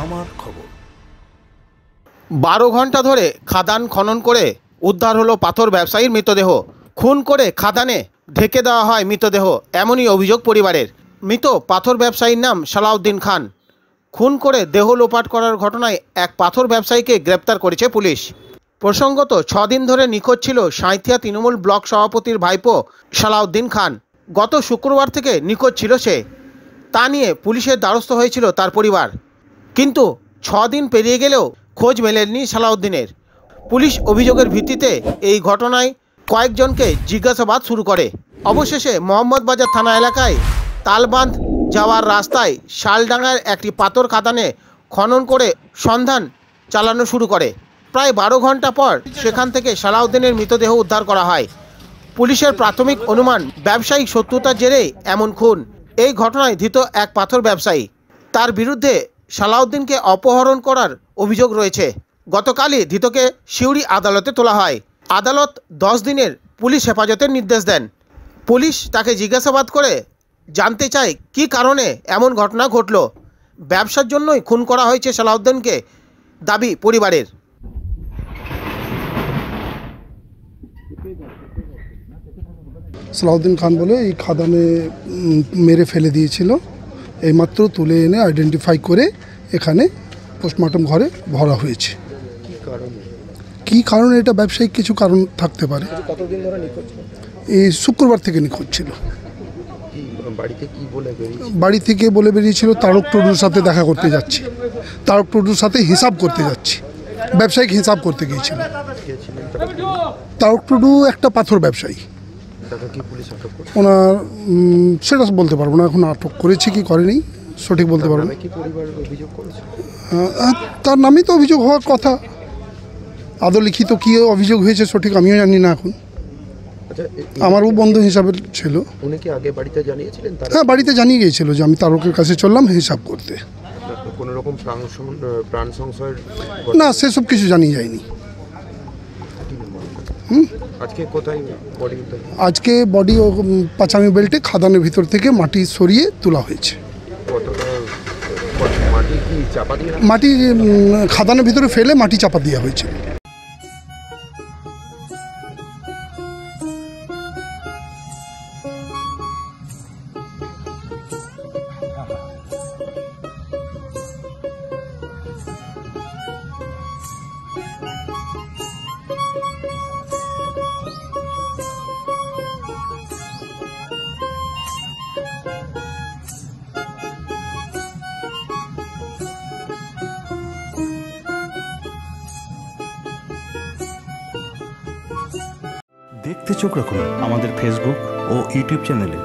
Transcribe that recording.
আমার খবর। 12 ঘন্টা ধরে খাদান খনন করে উদ্ধার হলো পাথর ব্যবসায়ীর মৃতদেহ। খুন করে খাদানে ঢেকে দেওয়া হয় মৃতদেহ, এমনই অভিযোগ পরিবারের। মৃত পাথর ব্যবসায়ীর নাম সালাউদ্দিন খান। খুন করে দেহ লোপাট করার ঘটনায় এক পাথর ব্যবসায়ীকে গ্রেপ্তার করেছে পুলিশ। প্রসঙ্গত 6 দিন ধরে নিখোঁজ ছিল সাঁইথিয়া তৃণমূল ব্লক সভাপতির ভাইপো সালাউদ্দিন খান। গত শুক্রবার থেকে নিখোঁজ ছিল সে। তা নিয়ে পুলিশের দ্বারস্থ হয়েছিল তার পরিবার, কিন্তু 6 দিন পেরিয়ে গেলেও খোঁজ মেলেনি সালাউদ্দিনের। পুলিশ অভিযোগের ভিত্তিতে এই ঘটনায় কয়েকজনকে জিজ্ঞাসাবাদ শুরু করে। অবশেষে মোহাম্মদবাজার থানা এলাকায় তালবাঁধ যাওয়ার রাস্তায় শালডাঙ্গার একটি পাথর খাদানে খনন করে সন্ধান চালানো শুরু করে। প্রায় 12 ঘন্টা পর সেখান থেকে সালাউদ্দিনের মৃতদেহ উদ্ধার করা হয়। পুলিশের প্রাথমিক অনুমান, ব্যবসায়িক শত্রুতার জেরেই এমন খুন। এই ঘটনায় ধৃত এক পাথর ব্যবসায়ী, তার বিরুদ্ধে সালাউদ্দিনকে অপহরণ করার অভিযোগ রয়েছে। গতকালই ধৃতকে সিউড়ি আদালতে তোলা হয়। আদালত 10 দিনের পুলিশ হেফাজতের নির্দেশ দেন। পুলিশ তাকে জিজ্ঞাসাবাদ করে জানতে চায় কী কারণে এমন ঘটনা ঘটল। ব্যবসার জন্যই খুন করা হয়েছে সালাউদ্দিনকে, দাবি পরিবারের। সালাউদ্দিন খান বলে এই খাদানে মেরে ফেলে দিয়েছিল, এইমাত্র তুলে এনে আইডেন্টিফাই করে এখানে পোস্টমর্টম ঘরে ভরা হয়েছে। কি কারণ? এটা ব্যবসায়িক কিছু কারণ থাকতে পারে। এই শুক্রবার থেকে নিখোঁজ ছিল। বাড়ি থেকে বলে বেরিয়েছিল তারক টুডুর সাথে দেখা করতে যাচ্ছি, তারক টুডুর সাথে হিসাব করতে যাচ্ছি, ব্যবসায়িক হিসাব করতে গিয়েছিল। তারক টুডু একটা পাথর ব্যবসায়ী। ওনার সেটা বলতে পারবো না, এখন আটক করেছে কি করেনি সঠিক বলতে পারবো না। তার নামই তো অভিযোগ হওয়ার কথা। আদৌ লিখিত কী অভিযোগ হয়েছে সঠিক আমিও জানি না এখন। আমারও বন্ধু হিসাবে ছিল। হ্যাঁ, বাড়িতে জানিয়ে গিয়েছিল যে আমি তারকের কাছে চললাম হিসাব করতে। না, সেসব কিছু জানিয়ে যায়নি। আজকে বডি পাঁচামি বেল্টে খাদানের ভিতর থেকে মাটি সরিয়ে তোলা হয়েছে। মাটি খাদানের ভিতরে ফেলে মাটি চাপা দেওয়া হয়েছে। দেখতে চোখ রাখুন আমাদের ফেসবুক ও ইউটিউব চ্যানেলে।